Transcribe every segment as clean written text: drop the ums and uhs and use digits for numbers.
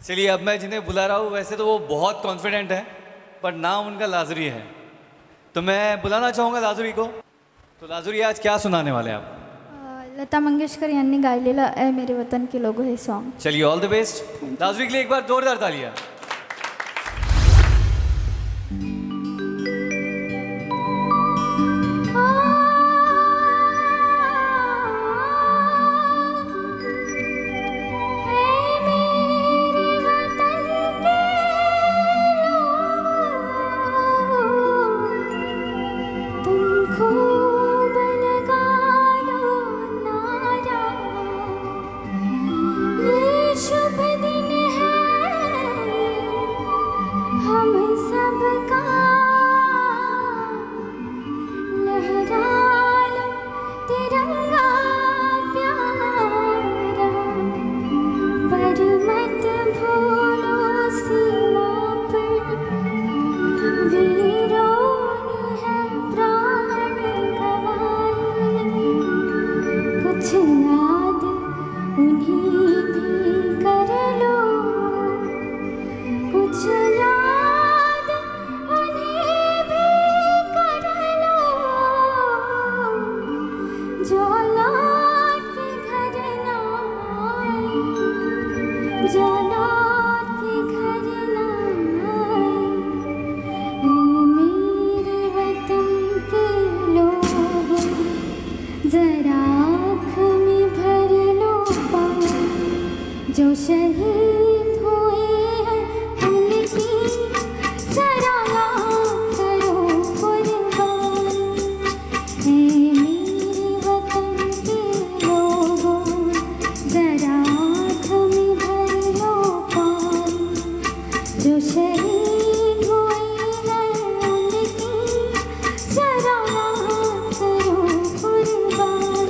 चलिए अब मैं जिन्हें बुला रहा हूँ वैसे तो वो बहुत कॉन्फिडेंट है, पर नाम उनका लाजरी है, तो मैं बुलाना चाहूँगा लाजरी को। तो लाजरी आज क्या सुनाने वाले हैं आप? लता मंगेशकर यांनी गायलेलं ए मेरे वतन के लोगो हे सॉन्ग। चलिए ऑल द बेस्ट लाजरी के लिए, एक बार जोरदार तालियां। जो शहीद हुए हैं उनकी जरा याद करो कुर्बान। हे मेरे वतन के लोगों जरा आँख में भर लो पानी। जो शहीद हुए हैं उनकी जरा याद करो कुर्बान।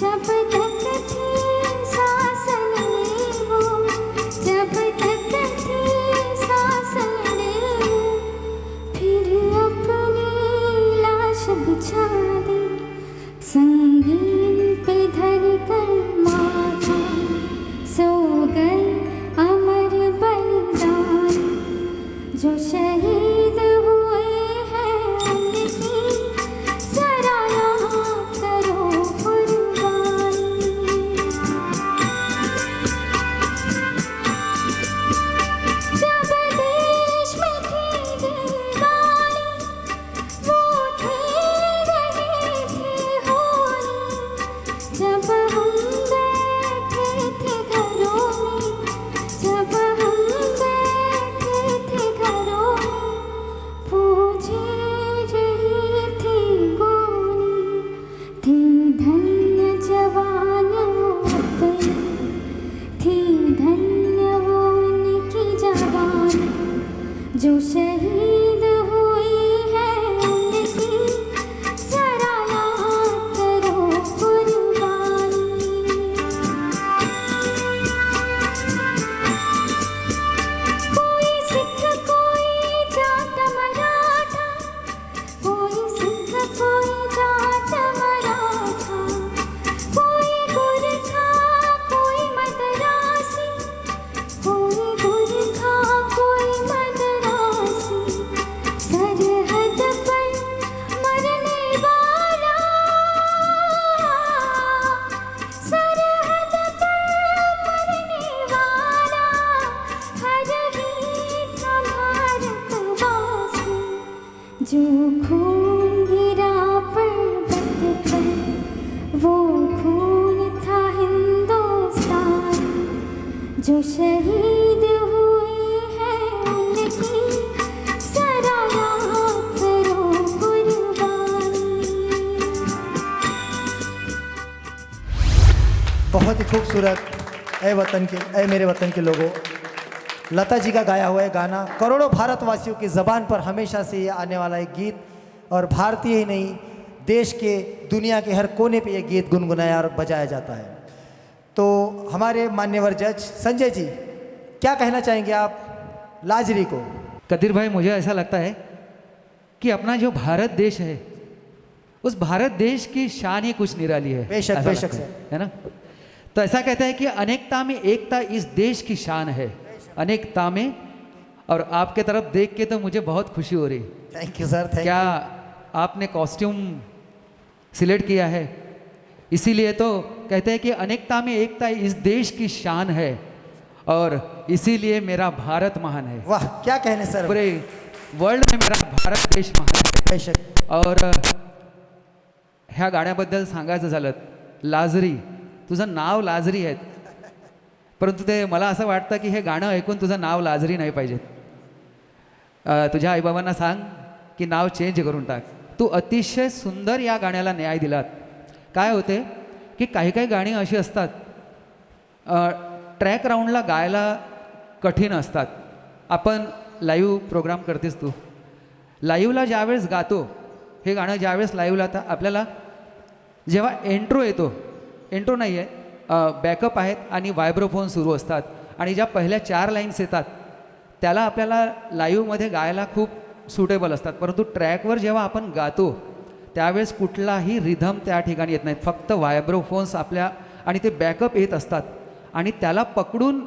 जब तक थी सांसें वो, जब तक थी सांसें वो, फिर अपनी लाश बिछा दी संगीन पे धर कर माथा। सो गए अमर बलिदान जो शहीद हुए हैं उनकी जरा याद करो कुर्बानी। जब देश में थी दिलदारी वो खेल रहे थे होली। जब हम बैठे थे घरों में, जब हम बैठे थे घरों में, पूछे रही थी गोली। थी धन्य जवान अपनी, थी धन्य वो उनकी जवान जो शहीद हुई है उनकी जरा याद करो कुर्बानी। कोई सिख कोई जाट मराठा, कोई सिख कोई जाट मराठा, कोई गुरखा कोई मद्रासी, कोई गुरखा कोई मद्रासी। सरहद पर मरने वाला, सरहद पर मरने वाला हर वीर था भारतवासी। जो खून गिरा पर्वत पर वो खून था हिंदुस्तान जो शहीद हुए हैं उनकी जरा याद करो कुर्बानी। बहुत ही खूबसूरत ए वतन के ए मेरे वतन के लोगों, लता जी का गाया हुआ है गाना करोड़ों भारतवासियों की ज़बान पर हमेशा से ये आने वाला एक गीत, और भारतीय ही नहीं देश के दुनिया के हर कोने पे ये गीत गुनगुनाया और बजाया जाता है। तो हमारे मान्यवर जज संजय जी, क्या कहना चाहेंगे आप लाजरी को। कदीर भाई, मुझे ऐसा लगता है कि अपना जो भारत देश है, उस भारत देश की शान ही कुछ निराली है। बेशक, ऐसा बेशक लगता सर। है ना। तो ऐसा कहता है कि अनेकता में एकता इस देश की शान है, अनेकता में। और आपके तरफ देख के तो मुझे बहुत खुशी हो रही। थैंक यू सर, थैंक क्या आपने कॉस्ट्यूम सिलेक्ट किया है, इसीलिए तो कहते हैं कि अनेकता में एकता इस देश की शान है और इसीलिए मेरा भारत महान है। यू। वाह, क्या कहने सर। पूरे वर्ल्ड में मेरा भारत देश महान है। बेशक। और ह्या गाण्याबद्दल सांगायचं झालं, लाजरी, तुझं नाव लाजरी आहे, परंतु ते मला असं वाटतं की हे गाणं ऐकून तुझं नाव लाजरी नाही पाहिजे. तुझ्या आईबाबांना सांग की नाव चेंज करून टाक. तू अतिशय सुंदर या गाण्याला न्याय दिलात. काय होते की काही काही गाणी अशी असतात ट्रॅक राऊंडला गायला कठीण असतात. आपण लाईव्ह प्रोग्राम करतेस तू, लाईव्हला ज्यावेळेस गातो हे गाणं, ज्यावेळेस लाईव्हला आता आपल्याला जेव्हा एंट्रो येतो, एंट्रो नाही आहे, बॅकअप आहेत आणि व्हायब्रोफोन सुरू असतात आणि ज्या पहिल्या 4 लाईन्स येतात त्याला आपल्याला लाईव्हमध्ये गायला खूप सुटेबल असतात. परंतु ट्रॅकवर जेव्हा आपण गातो त्यावेळेस कुठलाही रिधम त्या ठिकाणी येत नाहीत, फक्त व्हायब्रोफोन्स आपल्या आणि ते बॅकअप येत असतात आणि त्याला पकडून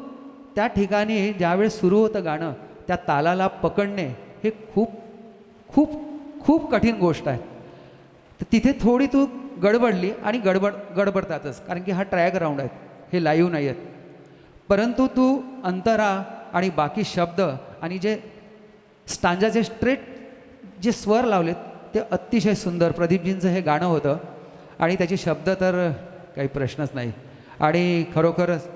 त्या ठिकाणी ज्यावेळेस सुरू होतं गाणं त्या तालाला पकडणे हे खूप खूप खूप कठीण गोष्ट आहे. तर तिथे थोडी तू गडबडली आणि गडबडतातच, कारण की हा ट्रॅक राऊंड आहे, हे लाईव्ह नाही आहेत. परंतु तू अंतरा आणि बाकी शब्द आणि जे स्टांजाचे स्ट्रेट जे स्वर लावलेत ते अतिशय सुंदर. प्रदीपजींचं हे गाणं होतं आणि त्याचे शब्द तर काही प्रश्नच नाही. आणि खरोखरच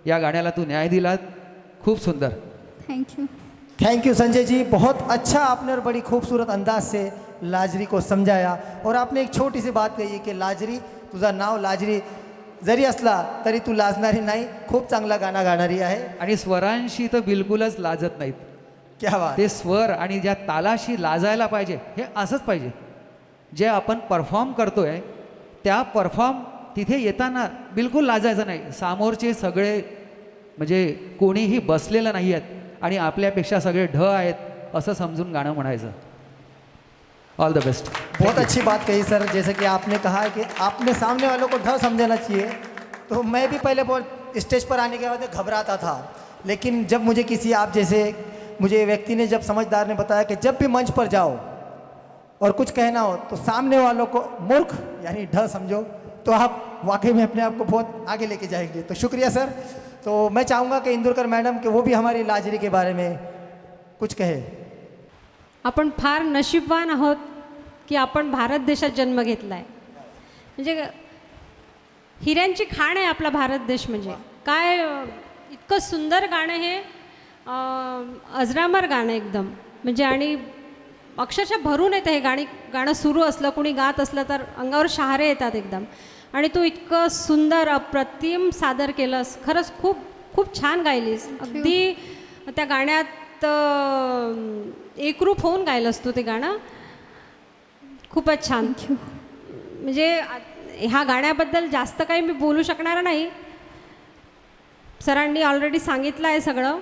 या गाण्याला तू न्याय दिलात, खूप सुंदर. Thank you. Thank you Sanjay ji, बहुत अच्छा आपने और बड़ी खूबसूरत अंदाज से लाजरी को समझाया. और आपने एक छोटी सी बात कही की लाजरी, तुझं नाव लाजरी जरी असला तरी तू लाजणारी नाही, खूप चांगला गाणं गाणारी आहे. आणि स्वरांशी तर बिलकुलच लाजत नाहीत. क्या बात. ते स्वर आणि ज्या तालाशी लाजायला पाहिजे हे असंच पाहिजे. जे आपण परफॉर्म करतोय त्या परफॉर्म तिथे येताना बिलकुल लाजायचं नाही. समोरचे सगळे म्हणजे कोणीही बसलेलं नाही आहेत आणि आपल्यापेक्षा सगळे ढ आहेत असं समजून गाणं म्हणायचं. All the best. बहुत अच्छी बात कही सर. जैसे कि आपने कहा कि आपने सामने वालों को ढ समझना चाहिए. तो मैं भी पहले बहुत स्टेज पर आने के बाद घबराता था, लेकिन जब मुझे किसी आप जैसे मुझे व्यक्ति ने, जब समझदार ने बताया कि जब भी मंच पर जाओ और कुछ कहना हो तो सामने वालों को मूर्ख यानी ढ समझो, तो आप वाकई में अपने आप को बहुत आगे लेके जाएंगे. तो शुक्रिया सर. तो मैं चाहूँगा कि इंदुरकर मैडम कि वो भी हमारी लाजरी के बारे में कुछ कहे. आपण फार नशीबवान आहोत की आपण भारत देशात जन्म घेतला आहे. म्हणजे हिऱ्यांची खाण आहे आपला भारत देश. म्हणजे काय इतकं सुंदर गाणं हे, अजरामर गाणं एकदम. म्हणजे आणि अक्षरशः भरून येतं हे गाणं सुरू असलं, कुणी गात असलं तर अंगावर शहारे येतात एकदम. आणि तू इतकं सुंदर अप्रतिम सादर केलंस. खरंच खूप खूप छान गायलीस. अगदी त्या गाण्यात एकरूप होऊन गायलंस तू ते गाणं. खूपच छान. म्हणजे ह्या गाण्याबद्दल जास्त काही मी बोलू शकणार नाही, सरांनी ऑलरेडी सांगितलं आहे सगळं.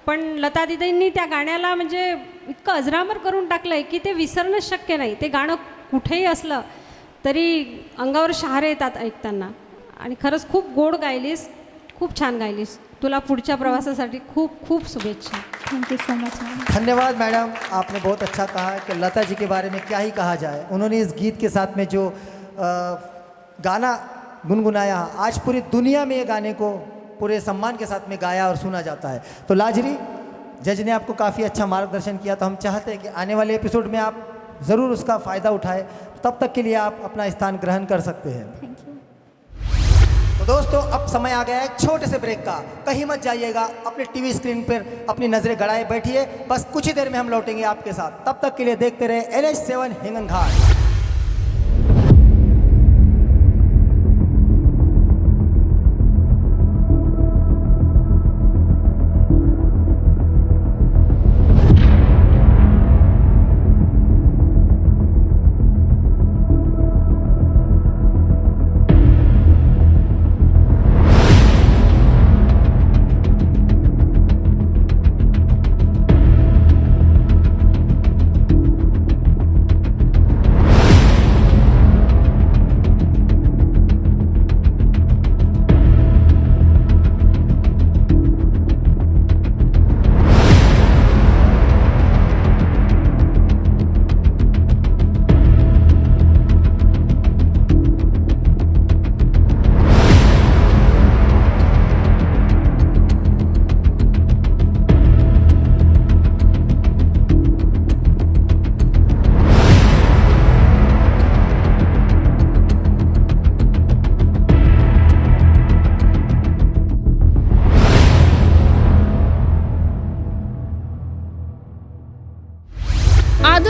पण लता दीदींनी त्या गाण्याला म्हणजे इतकं अजरामर करून टाकलं आहे की ते विसरणंच शक्य नाही. ते गाणं कुठेही असलं तरी अंगावर शहारे येतात ऐकताना. आणि खरंच खूप गोड गायलीस, खूप छान गायलीस. तुला पुढच्या प्रवासासाठी खूप खूप शुभेच्छा. Thank you so much ma'am. धन्यवाद मैडम, आपने बहुत अच्छा कहा कि लता जी के बारे में क्या ही कहा जाए. उन्होंने इस गीत के साथ में जो गाना गुनगुनाया, आज पूरी दुनिया में ये गाने को पूरे सम्मान के साथ में गाया और सुना जाता है. तो लाजरी, जज ने आपको काफ़ी अच्छा मार्गदर्शन किया, तो हम चाहते हैं कि आने वाले एपिसोड में आप ज़रूर उसका फ़ायदा उठाएं. तब तक के लिए आप अपना स्थान ग्रहण कर सकते हैं. Thank you. तो दोस्तों, अब समय आ गया है एक छोटे से ब्रेक का. कहीं मत जाइएगा, अपने टीवी स्क्रीन पर अपनी नज़रें गड़ाए बैठिए. बस कुछ ही देर में हम लौटेंगे आपके साथ. तब तक के लिए देखते रहे NH7 हिंगन घाट.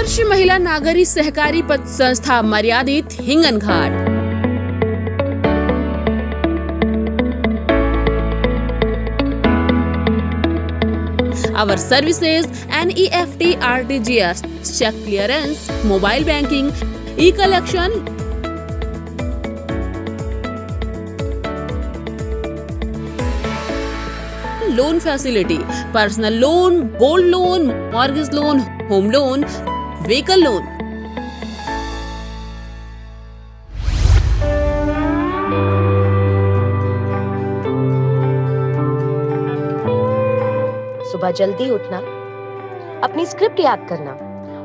आदर्श महिला नागरी सहकारी पतसंस्था मर्यादित Hinganghat. Our services: NEFT, RTGS, check clearance, mobile banking, e-collection, loan facility, personal loan, gold loan, mortgage loan, home loan, vehicle loan. सुबह जल्दी उठना, अपनी स्क्रिप्ट याद करना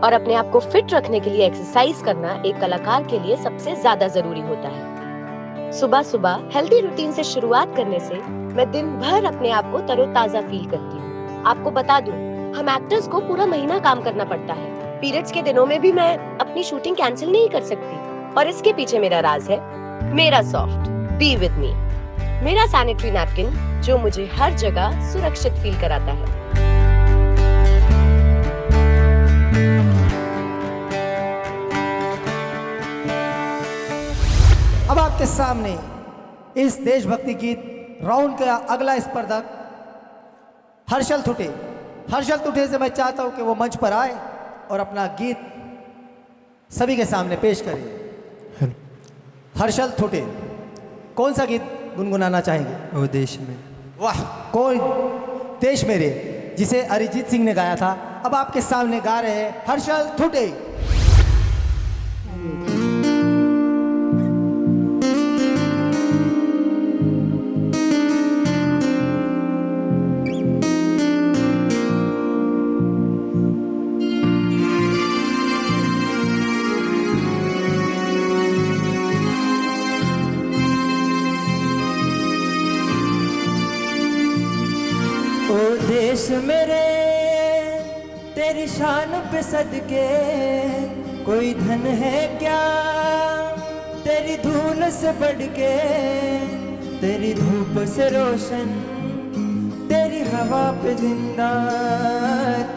और अपने आप को फिट रखने के लिए एक्सरसाइज करना एक कलाकार के लिए सबसे ज्यादा जरूरी होता है। सुबह सुबह हेल्दी रूटीन से शुरुआत करने से मैं दिन भर अपने आप को तरोताजा फील करती हूँ। आपको बता दूं, हम एक्टर्स को पूरा महीना काम करना पड़ता है। पीरियड्स के दिनों में भी मैं अपनी शूटिंग कैंसिल नहीं कर सकती और इसके पीछे मेरा राज है मेरा सॉफ्ट बी विद मी, मेरा सैनिटरी नैपकिन जो मुझे हर जगह सुरक्षित फील कराता है। अब आपके सामने इस देशभक्ति गीत राउंड का अगला स्पर्धक हर्षल थुटे। हर्षल थुटे से मैं चाहता हूं कि वो मंच पर आए और अपना गीत सभी के सामने पेश करे। हर्षल थुटे कौन सा गीत गुनगुनाना चाहेंगे? ओ देश में। वाह, कौन देश मेरे, जिसे अरिजीत सिंह ने गाया था। अब आपके सामने गा रहे हैं हर्षल थुटे। देश मेरे तेरी शान पे सदके कोई धन है क्या तेरी धूल से बढ़ के, तेरी धूप से रोशन तेरी हवा पे जिंदा,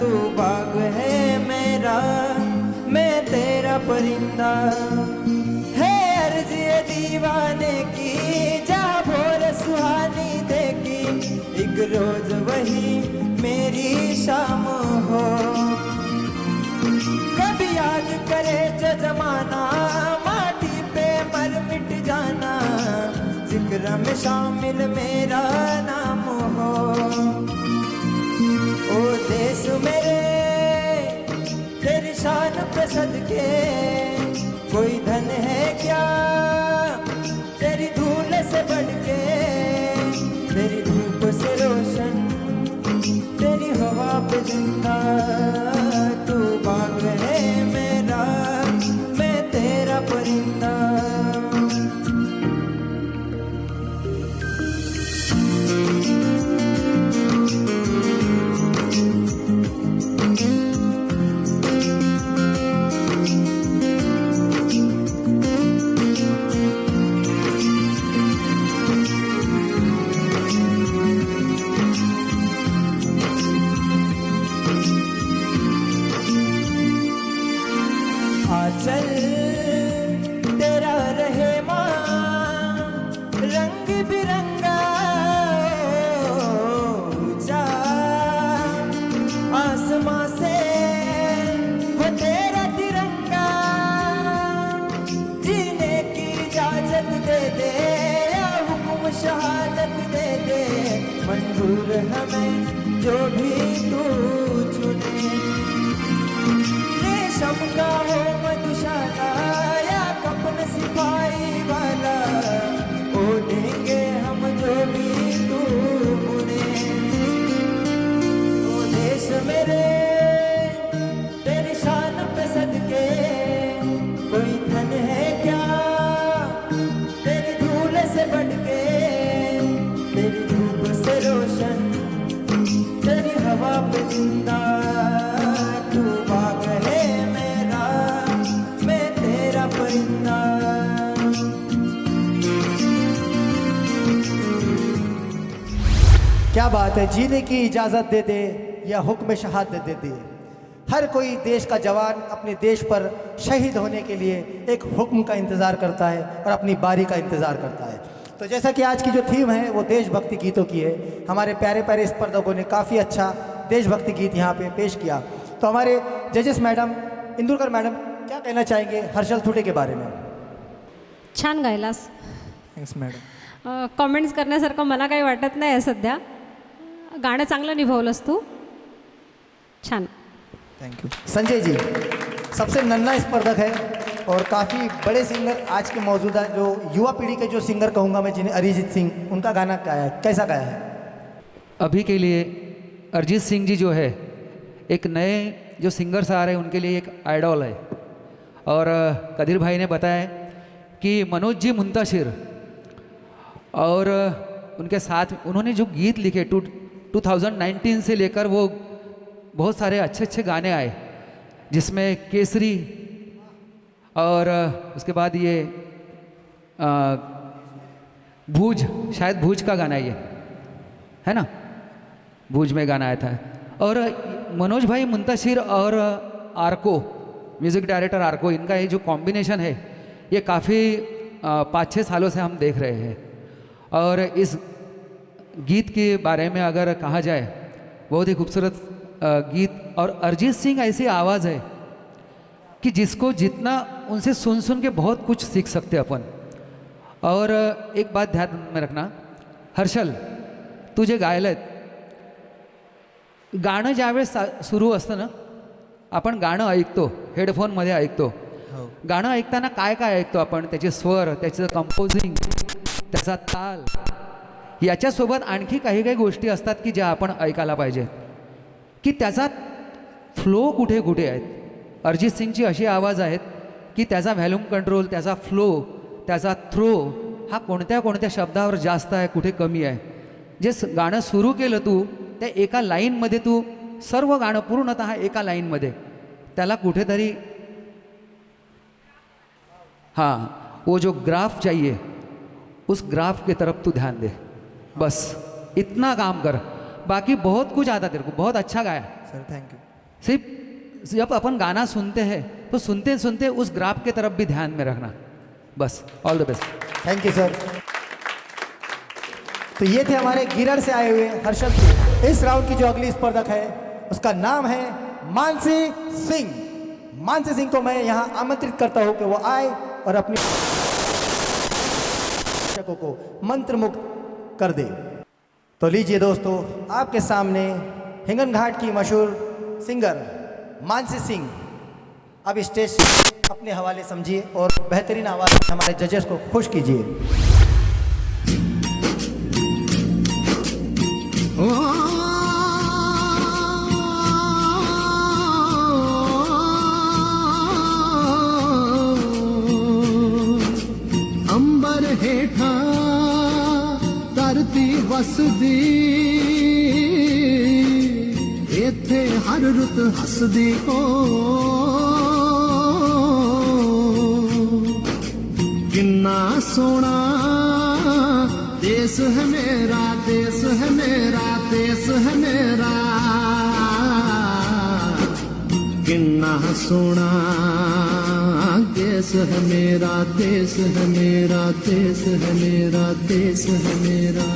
तू बाग है मेरा मैं तेरा परिंदा। है अर्ज़ ये दीवाने की जा भोर सुहानी देखी, एक रोज वही मेरी शाम हो। कभी याद करे जो जमाना माटी पे मर मिट जाना, जिक्र में शामिल मेरा नाम हो। ओ देश मेरे तेरी शान पे सदके कोई धन है क्या तेरी धूल से बढ़ के, तेरी धूप से रोशन तेरी हवा पे जिंदा, तू बाग है मेरा मैं तेरा परिंदा। चल तेरा रहे माँ रंग बिरंगा, ऊंचा आसमां से वो तेरा तिरंगा, जीने की इजाजत दे दे या हुक्म शहादत दे दे, मंजूर हमें जो भी तू चुने। रेशम का हो मधुशाला या कपन सिपाही वाला, ओढ़ेंगे हम जो भी तू बुने। ओ देश मेरे तेरी शान पे सदके कोई धन है क्या तेरी धूल से बढ़ के, तेरी धूप से रोशन तेरी हवा पे जिंदा, तू बाग है मेरा मैं तेरा परिंदा। क्या बात है, जीने की इजाजत दे दे या हुक्म शहादत दे दे, हर कोई देश का जवान अपने देश पर शहीद होने के लिए एक हुक्म का इंतज़ार करता है और अपनी बारी का इंतज़ार करता है। तो जैसा कि आज की जो थीम है वो देशभक्ति गीतों की है, हमारे प्यारे प्यारे स्पर्धकों ने काफ़ी अच्छा देशभक्ति गीत यहाँ पे पेश किया। तो हमारे जजेस मैडम इंदुरकर मैडम क्या कहना चाहेंगे हर्षल थुटे के बारे में? छान गायलास. Thanks madam. कॉमेंट्स करण्यासारखं मला काही वाटत नाही आहे सध्या. गाणं चांगलं निभावलंस तू. छान. Thank you. संजय जी सबसे नन्हा स्पर्धक है और काफ़ी बड़े सिंगर आज के मौजूदा जो युवा पीढ़ी के जो सिंगर कहूँगा मैं जिन्हें अरिजीत सिंह, उनका गाना गाया है, कैसा गाया है? अभी के लिए अरिजीत सिंह जी जो है एक नए जो सिंगर्स आ रहे हैं उनके लिए एक आइडॉल है. और कदीर भाई ने बताया कि मनोज जी मुंतशिर और उनके साथ उन्होंने जो गीत लिखे 2019 से लेकर वो बहुत सारे अच्छे अच्छे गाने आए, जिसमें केसरी और उसके बाद ये भूज, शायद भूज का गाना ये है ना, भूज में गाना आया था. और मनोज भाई मुंतशिर और आर्को, म्यूज़िक डायरेक्टर आर्को, इनका ये जो कॉम्बिनेशन है ये काफ़ी 5-6 सालों से हम देख रहे हैं. और इस गीत के बारे में अगर कहा जाए बहुत ही खूबसूरत गीत. और अरिजीत सिंह ऐसी आवाज़ है कि जिसको जितना उनसे सुन सुन के बहुत कुछ सीख सकते अपन. और एक बात ध्यान में रखना हर्षल, तुझे गायला गाणं ज्यावेळेस सुरू असतं ना, आपण गाणं ऐकतो, हेडफोनमध्ये ऐकतो. गाणं ऐकताना काय काय ऐकतो आपण? त्याचे स्वर, त्याचं कंपोजिंग, त्याचा ताल, याच्यासोबत आणखी काही काही गोष्टी असतात की ज्या आपण ऐकायला पाहिजे, की त्याचा फ्लो कुठे कुठे आहेत. अरिजीत सिंगची अशी आवाज आहेत की त्याचा व्हॅल्यूम कंट्रोल, त्याचा फ्लो, त्याचा थ्रो हा कोणत्या कोणत्या शब्दावर जास्त आहे, कुठे कमी आहे. जे गाणं सुरू केलं तू त्या एका लाईनमध्ये, तू सर्व गाणं पूर्णतः एका लाईनमध्ये, त्याला कुठेतरी हाँ वो जो ग्राफ चाहिए उस ग्राफ की तरफ तू ध्यान दे. बस इतना काम कर, बाकी बहुत कुछ आता तेरे को. बहुत अच्छा गाया सर, थैंक यू. सिर्फ जब अपन गाना सुनते हैं तो सुनते सुनते उस ग्राफ के तरफ भी ध्यान में रखना. बस all the best. Thank you sir. तो ये थे हमारे गिरड़ से आए हुए हर्षल. इस राउंड की जो अगली स्पर्धक है उसका नाम है मानसी सिंह. मानसी सिंह को मैं यहाँ आमंत्रित करता हूँ कि वो आए और अपने दर्शकों को मंत्रमुग्ध कर दे. तो लीजिए दोस्तों, आपके सामने हिंगन घाट की मशहूर सिंगर मानसी सिंह अब स्टेज अपने हवाले समझिए और बेहतरीन आवाज़ में हमारे जजेस को खुश कीजिए. अंबर हेठा धरती वसदी, इत्थे हर रुत हसदी हो. किन्ना सोना देश है मेरा, देश है मेरा, देश है मेरा. किन्ना सोना देश है मेरा, देश है मेरा, देश है मेरा, देश है मेरा.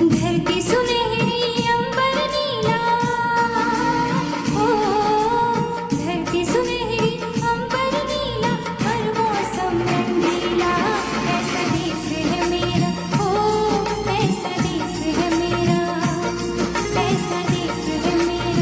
धरती सुनहरी अंबर नीला, ओ धरती सुनहरी अंबर नीला, हर मौसम रंगीला. ऐसा देश है मेरा, ओ ऐसा देश है मेरा, ऐसा देश है मेरा.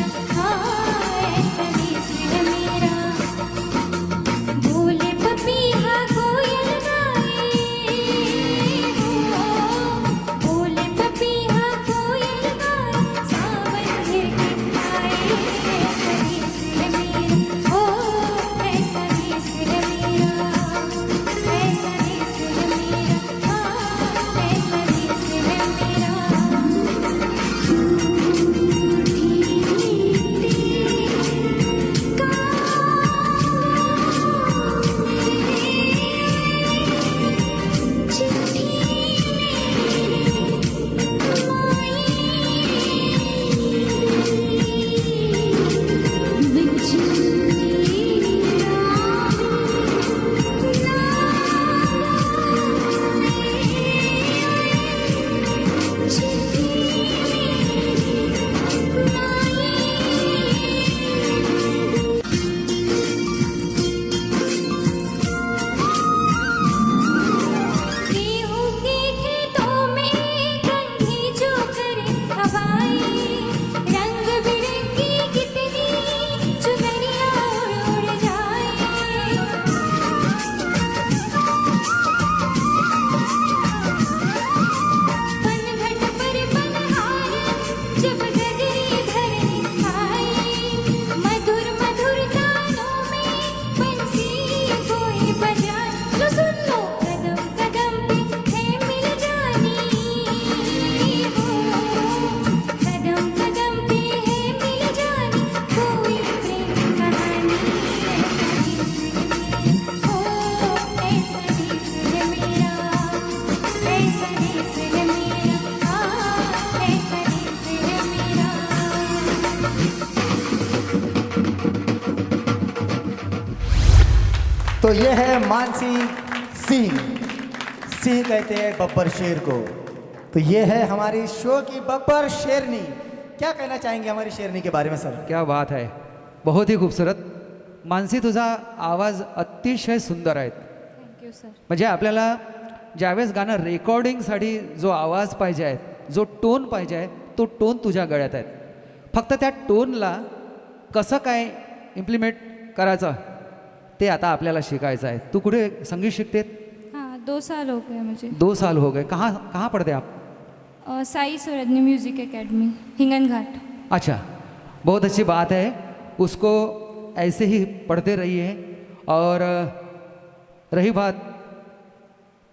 तो ये है मानसी सिंह। सिंह कहते हैं बब्बर शेर को। तो ये है हमारी शो की बब्बर शेरनी। क्या कहना चाहेंगे हमारी शेरनी के बारे में सर? क्या बात आहे, बहुत ही खूपसुरत. मानसी, तुझा आवाज अतिशय सुंदर आहे. Thank you sir. म्हणजे आपल्याला ज्यावेळेस गाणं रेकॉर्डिंगसाठी जो आवाज पाहिजे आहे, जो टोन पाहिजे आहे, तो टोन तुझ्या गळ्यात आहे. फक्त त्या टोनला कसं काय इम्प्लिमेंट करायचं ते आता आपल्याला शिकायचं आहे. तू कुठे संगीत शिकते? हाँ 2 साल हो गए मुझे. 2 साल हो गए. कहाँ कहाँ पढ़ते आप? साई सुरजनी म्यूज़िक एकेडमी हिंगन घाट. अच्छा, बहुत अच्छी बात है. उसको ऐसे ही पढ़ते रहिए. और रही बात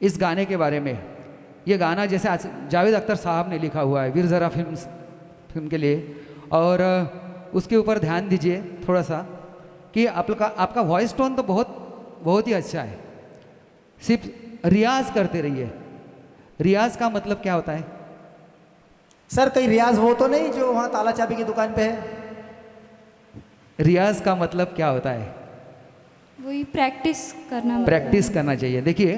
इस गाने के बारे में, ये गाना जैसे आज जावेद अख्तर साहब ने लिखा हुआ है वीर ज़रा फिल्म के लिए, और उसके ऊपर ध्यान दीजिए थोड़ा सा कि आपका वॉइस टोन तो बहुत ही अच्छा है. सिर्फ रियाज करते रहिए. रियाज का मतलब क्या होता है? सर कहीं रियाज वो तो नहीं जो वहाँ ताला चाबी की दुकान पे है? रियाज का मतलब क्या होता है? वही प्रैक्टिस करना. प्रैक्टिस करना चाहिए. देखिए,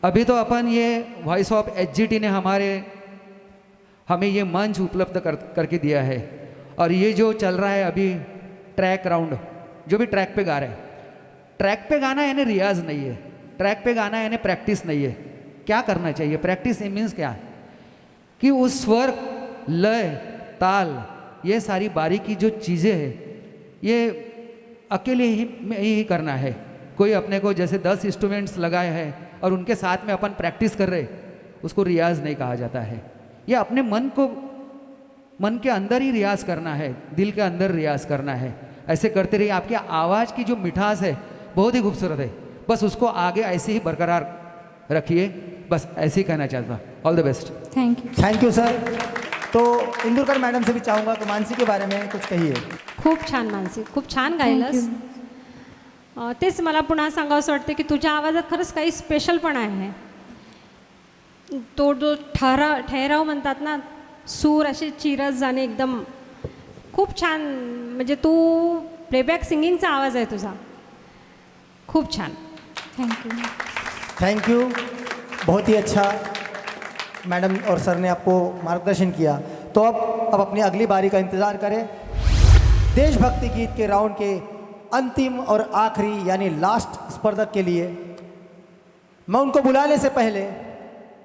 अभी तो अपन ये वॉइस ऑफ एचजीटी ने हमें ये मंच उपलब्ध करके दिया है. और ये जो चल रहा है अभी ट्रैक राउंड, जो भी ट्रैक पे गा रहे हैं, ट्रैक पे गाना यानी रियाज नहीं है. ट्रैक पे गाना यानी प्रैक्टिस नहीं है. क्या करना चाहिए? प्रैक्टिस मीन्स क्या कि उस स्वर, लय, ताल, ये सारी बारीकी जो चीज़ें हैं, ये अकेले ही करना है. कोई अपने को जैसे 10 इंस्ट्रूमेंट्स लगाए हैं और उनके साथ में अपन प्रैक्टिस कर रहे, उसको रियाज नहीं कहा जाता है. ये अपने मन के अंदर ही रियाज करना है, दिल के अंदर रियाज करना है. ऐसे करते रहिए. आपकी आवाज़ की जो मिठास है बहुत ही खूबसूरत है. बस उसको आगे ऐसे ही बरकरार रखिए. बस ऐसे ही कहना चाहता. All the best. Thank you. Thank you sir. तो इंदुरकर मॅडम से भी चाहूँगा कि मानसी के बारे में कुछ कहिए. खूप छान मानसी, खूप छान गायलंस. तेच मला पुन्हा सांगावंसं वाटतं की तुझ्या आवाजात खरंच काही स्पेशलपणा आहे. तो जो ठहराव म्हणतात ना, सूर असे चिरत जाणे, एकदम खूप छान. म्हणजे तू प्लेबॅक सिंगिंगचा आवाज आहे तुझा. खूप छान. थँक्यू. Thank you. बहुत ही अच्छा मैडम और सर ने आपको मार्गदर्शन किया. तो अब अपनी अगली बारी का इंतज़ार करें. देशभक्ति गीत के राउंड के अंतिम और आखिरी यानी लास्ट स्पर्धक के लिए मैं उनको बुलाने से पहले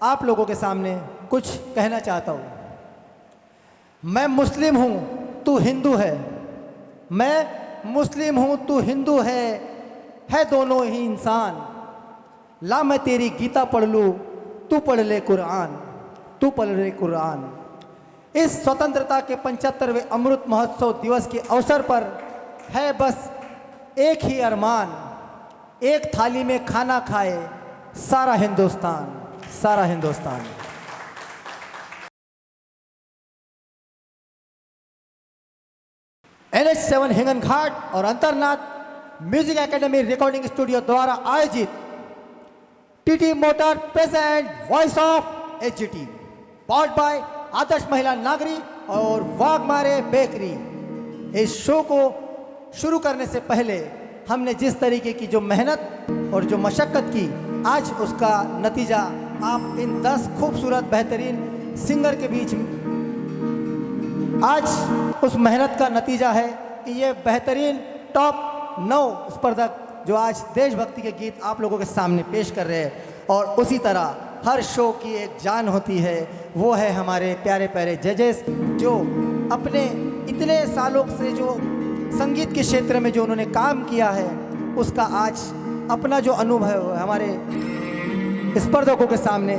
आप लोगों के सामने कुछ कहना चाहता हूँ. मैं मुस्लिम हूँ, तू हिंदू है. मैं मुस्लिम हूँ, तू हिंदू है दोनों ही इंसान. ला मैं तेरी गीता पढ़ लूँ, तू पढ़ ले कुरान, तू पढ़ ले कुरान. इस स्वतंत्रता के 75वें अमृत महोत्सव दिवस के अवसर पर है बस एक ही अरमान, एक थाली में खाना खाए सारा हिंदुस्तान, सारा हिंदुस्तान. NH7 हिंगन घाट और Antarnath music academy recording studio द्वारा आयोजित TT motor present voice of HGT, powered by Adarsh Mahila Nagari और वाघमारे बेकरी. इस शो को शुरू करने से पहले हमने जिस तरीके की जो मेहनत और जो मशक्क़त की, आज उसका नतीजा आप इन 10 खूबसूरत बेहतरीन सिंगर के बीच, आज उस मेहनत का नतीजा है कि ये बेहतरीन टॉप 9 स्पर्धक जो आज देशभक्ति के गीत आप लोगों के सामने पेश कर रहे हैं. और उसी तरह हर शो की एक जान होती है, वो है हमारे प्यारे प्यारे जजेस, जो अपने इतने सालों से जो संगीत के क्षेत्र में जो उन्होंने काम किया है, उसका आज अपना जो अनुभव हमारे स्पर्धकों के सामने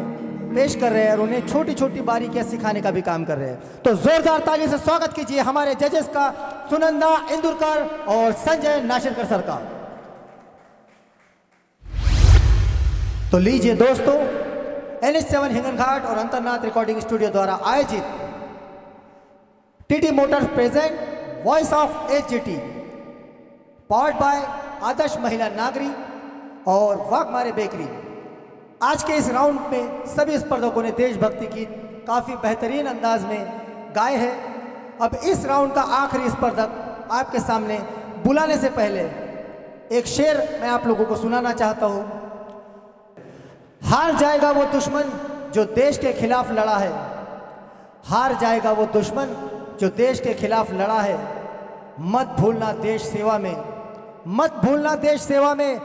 पेश कर रहे हैं और उन्हें छोटी छोटी बारीकियां सिखाने का भी काम कर रहे हैं. तो जोरदार ताली से स्वागत कीजिए हमारे जजेस का, सुनंदा इंदुरकर और संजय नाशिरकर सर का. तो लीजिए दोस्तों, NH7 हिंगन घाट और अंतरनाथ रिकॉर्डिंग स्टूडियो द्वारा आयोजित TT motors present voice of HGT, powered by Adarsh Mahila Nagari और वाघमारे बेकरी. आज के इस राउंड में सभी स्पर्धकों ने देशभक्ति गीत काफ़ी बेहतरीन अंदाज में गाए हैं. अब इस राउंड का आखिरी स्पर्धक आपके सामने बुलाने से पहले एक शेर मैं आप लोगों को सुनाना चाहता हूँ। हार जाएगा वो दुश्मन जो देश के खिलाफ लड़ा है, हार जाएगा वो दुश्मन जो देश के खिलाफ लड़ा है। मत भूलना देश सेवा में, मत भूलना देश सेवा में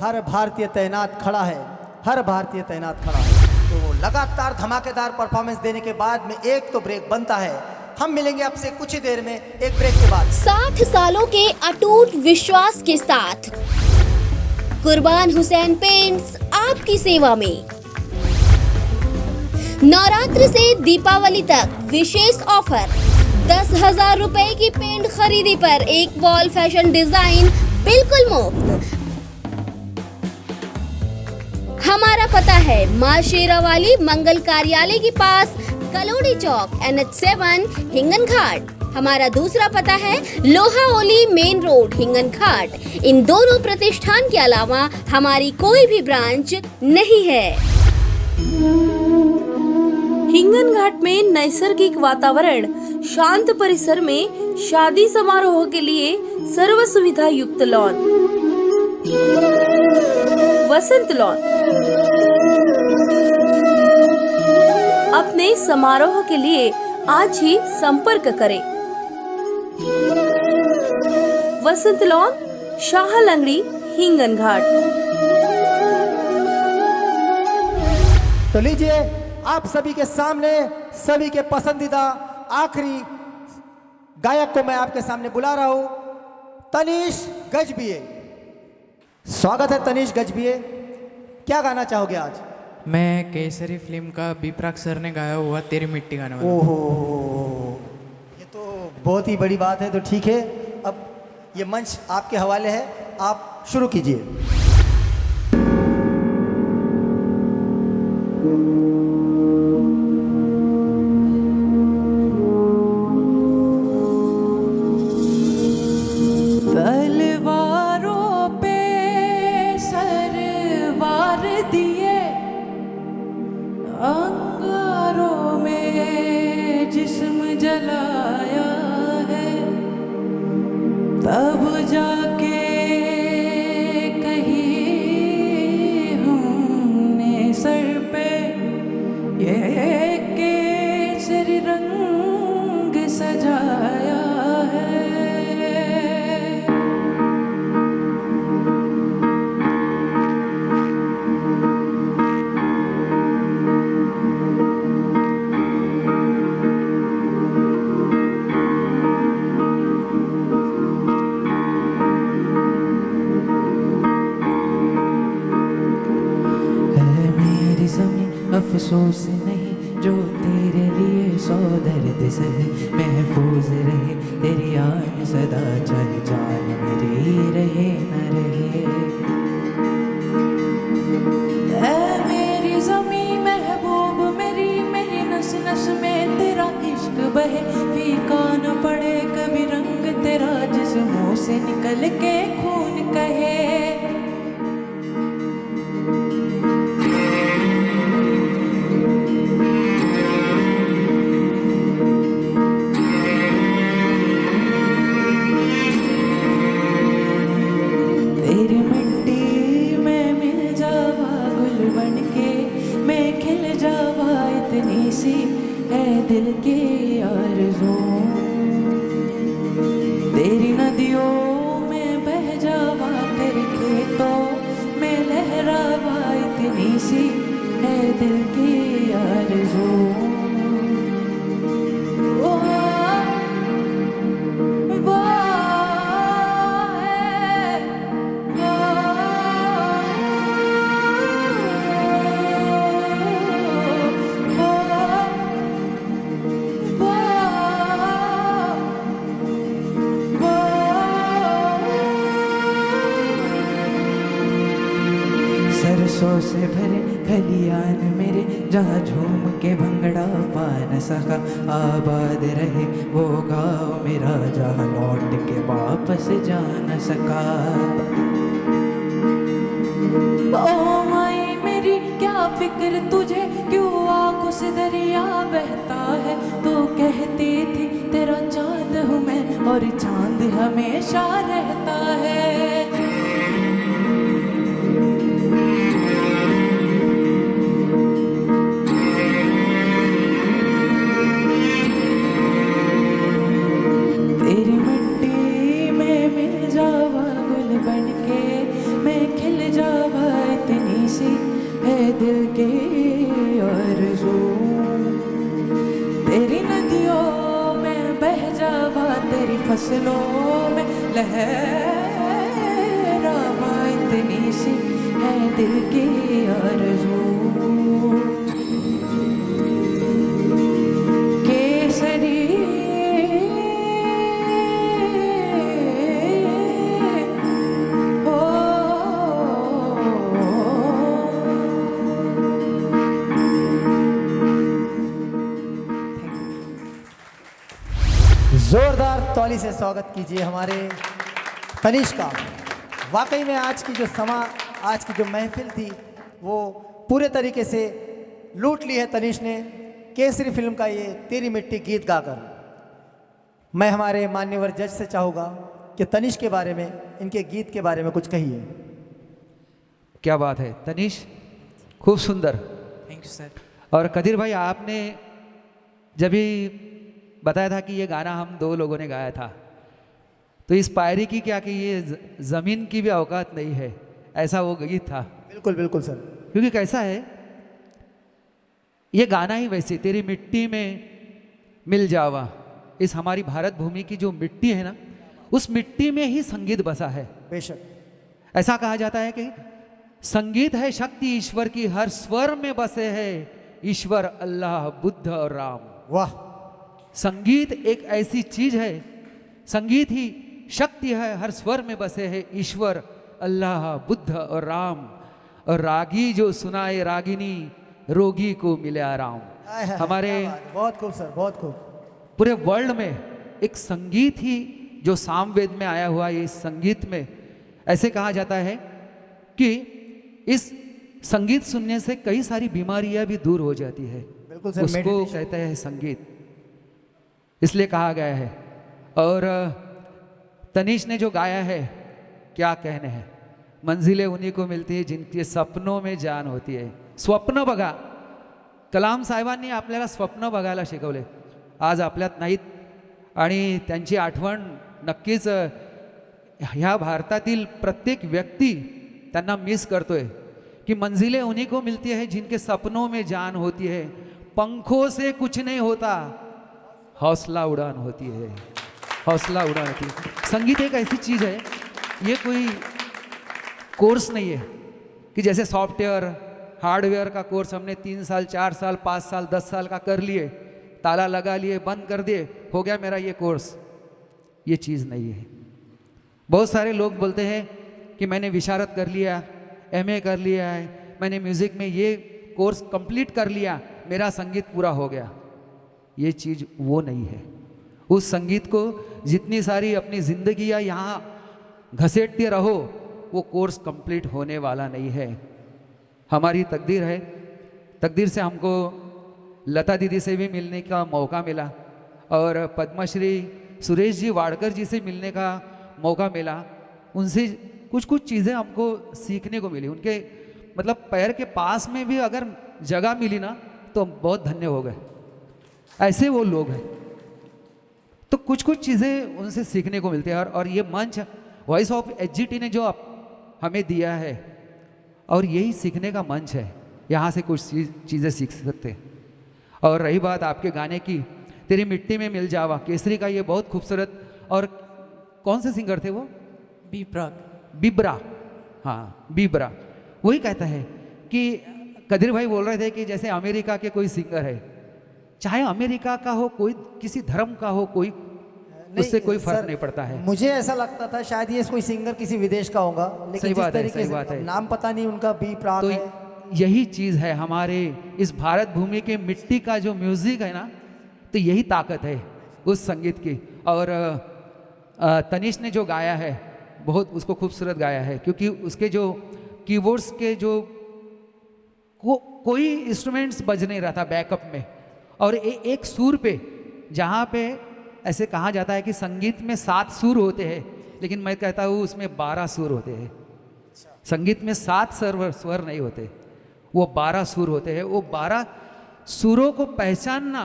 हर भारतीय तैनात खड़ा है, हर भारतीय तैनात खड़ा है। तो वो लगातार धमाकेदार परफॉर्मेंस देने के बाद में एक तो ब्रेक बनता है। हम मिलेंगे आपसे कुछ ही देर में एक ब्रेक के बाद। 60 सालों के अटूट विश्वास के साथ कुर्बान हुसैन पेंट्स आपकी सेवा में नवरात्र से दीपावली तक विशेष ऑफर। 10,000 रुपए की पेंट खरीदी पर एक वॉल फैशन डिजाइन बिल्कुल मुफ्त। हमारा पता है मां शेरावाली मंगल कार्यालय के पास, कलोड़ी चौक, NH7 हिंगन घाट। हमारा दूसरा पता है लोहा ओली मेन रोड हिंगन घाट। इन दोनों प्रतिष्ठान के अलावा हमारी कोई भी ब्रांच नहीं है। हिंगन घाट में नैसर्गिक वातावरण, शांत परिसर में शादी समारोह के लिए सर्व सुविधा युक्त लॉन, वसंत लॉन। अपने समारोह के लिए आज ही संपर्क करें। वसंत लॉन, शाह लंगड़ी, हिंगन घाट। तो लीजिए आप सभी के सामने सभी के पसंदीदा आखिरी गायक को मैं आपके सामने बुला रहा हूं, तनीश गजबिये। स्वागत है तनीश गजबिये, क्या गाना चाहोगे आज? मैं केसरी फिल्म का बीपराग सर ने गाया हुआ तेरी मिट्टी गाना। ओहो, ये तो बहुत ही बड़ी बात है। तो ठीक है, अब ये मंच आपके हवाले है, आप शुरू कीजिए। तलवारों पे सरवार दिए, अंगारों में जिस्म जलाया है, तब जाके कहीं हमने सर पे ये केसरी रंग सजाया है। अफसोस नहीं जो तेरे लिए सौ दर्द सहे, महफूज रहे तेरी आन सदा, चाहे जान मेरी रहे न रहे। ऐ मेरी ज़मीं महबूब मेरी, मेरी नस नस में तेरा इश्क बहे, फीका न पड़े कभी रंग तेरा, जिस मुँह से निकल के खून कहे। दिल की आरज़ू तेरी नदियों में बह जावा, तेरे खेतों में लहरावा, इतनी सी है दिल की आरज़ू। सरसों से भरे खलियान मेरे, जहाँ झूम के भंगड़ा पा न सका, आबाद रहे वो गाँव मेरा, जहाँ लौट के वापस जा न सका। ओ माई मेरी क्या फिक्र तुझे, क्यों आंखों से दरिया बहता है, तो कहती थी तेरा चांद हूँ मैं और चांद हमेशा रहता है। दिल की आरज़ू तेरी नदियों में बह जावा तेरी फसलों में लहरावा इतनी सी है दिल की आरज़ू केसरी जोरदार ताली से स्वागत कीजिए हमारे तनिष्क का। वाकई में आज की जो महफिल थी वो पूरे तरीके से लूट ली है तनिष्क ने केसरी फिल्म का ये तेरी मिट्टी गीत गाकर। मैं हमारे मान्यवर जज से चाहूँगा कि तनिष्क के बारे में, इनके गीत के बारे में कुछ कहिए। क्या बात है तनिष्क, खूब सुंदर। Thank you sir. और कदीर भाई, आपने जब भी बताया था कि ये गाना हम दो लोगों ने गाया था, तो इस पायरी की क्या कि ये ज़मीन की भी औकात नहीं है, ऐसा वो गीत था। बिल्कुल बिल्कुल सर। क्योंकि कैसा है, ये गाना ही वैसे तेरी मिट्टी में मिल जावा, इस हमारी भारत भूमि की जो मिट्टी है ना, उस मिट्टी में ही संगीत बसा है। बेशक ऐसा कहा जाता है कि संगीत है शक्ति ईश्वर की, हर स्वर में बसे है ईश्वर, अल्लाह, बुद्ध और राम। वाह, संगीत एक ऐसी चीज है, संगीत ही शक्ति है, हर स्वर में बसे है ईश्वर, अल्लाह, बुद्ध और राम। और रागी जो सुनाए रागिनी, रोगी को मिले आराम। हमारे बहुत खूब सर, बहुत खूब। पूरे वर्ल्ड में एक संगीत ही जो सामवेद में आया हुआ, ये संगीत में ऐसे कहा जाता है कि इस संगीत सुनने से कई सारी बीमारियां भी दूर हो जाती है। बिल्कुल सर, उसको कहते हैं संगीत, इसलिए कहा गया है। और तनिष्क ने जो गाया है, क्या कहने हैं, मंजिलें उन्हीं को मिलती है जिनके सपनों में जान होती है। स्वप्न बघा, कलाम साहेबांनी आपल्याला स्वप्न बघायला शिकवले, आज आपल्यात नाहीत, आणि त्यांची आठवण नक्कीच ह्या भारतातील प्रत्येक व्यक्ती त्यांना मिस करतोय कि मंजिलें उन्हीं को मिलती है जिनके सपनों में जान होती है, पंखों से कुछ नहीं होता, हौसला उड़ान होती है, हौसला उड़ान होती है। संगीत एक ऐसी चीज़ है, ये कोई कोर्स नहीं है कि जैसे सॉफ्टवेयर हार्डवेयर का कोर्स हमने 3 साल 4 साल 5 साल 10 साल का कर लिए, ताला लगा लिए, बंद कर दिए, हो गया मेरा ये कोर्स। ये चीज़ नहीं है। बहुत सारे लोग बोलते हैं कि मैंने विशारद कर लिया, MA कर लिया है, मैंने म्यूज़िक में ये कोर्स कंप्लीट कर लिया, मेरा संगीत पूरा हो गया। ये चीज़ वो नहीं है। उस संगीत को जितनी सारी अपनी ज़िंदगियाँ यहाँ घसीटते रहो, वो कोर्स कंप्लीट होने वाला नहीं है। हमारी तकदीर है, तकदीर से हमको लता दीदी से भी मिलने का मौका मिला और पद्मश्री सुरेश जी वाडकर जी से मिलने का मौका मिला। उनसे कुछ कुछ चीज़ें हमको सीखने को मिली। उनके मतलब पैर के पास में भी अगर जगह मिली ना तो हम बहुत धन्य हो गए। ऐसे वो लोग हैं। तो कुछ कुछ चीज़ें उनसे सीखने को मिलती है। और ये मंच वॉइस ऑफ HGT ने जो हमें दिया है, और यही सीखने का मंच है, यहाँ से कुछ चीज़ें सीख सकते हैं। और रही बात आपके गाने की, तेरी मिट्टी में मिल जावा, केसरी का ये बहुत खूबसूरत, और कौन से सिंगर थे वो? बिब्रा, हाँ बिब्रा। वही कहता है कि कदीर भाई बोल रहे थे कि जैसे अमेरिका के कोई सिंगर है, चाहे अमेरिका का हो, कोई किसी धर्म का हो, कोई उससे कोई फर्क नहीं पड़ता है। मुझे ऐसा लगता था शायद ये कोई सिंगर किसी विदेश का होगा, लेकिन सही जिस बात है, तरीके सही से बात है। नाम पता नहीं उनका, बी प्राक तो है। यही चीज़ है हमारे इस भारत भूमि के मिट्टी का जो म्यूज़िक है ना, तो यही ताकत है उस संगीत की। और तनिष्क ने जो गाया है बहुत उसको खूबसूरत गाया है, क्योंकि उसके जो कीबोर्ड्स के जो कोई इंस्ट्रूमेंट्स बज नहीं रहा था बैकअप में, और एक सुर पे, जहाँ पे ऐसे कहा जाता है कि संगीत में 7 सुर होते हैं, लेकिन मैं कहता हूँ उसमें 12 सुर होते हैं। संगीत में 7 स्वर नहीं होते, वो 12 सुर होते हैं। वो 12 सुरों को पहचानना,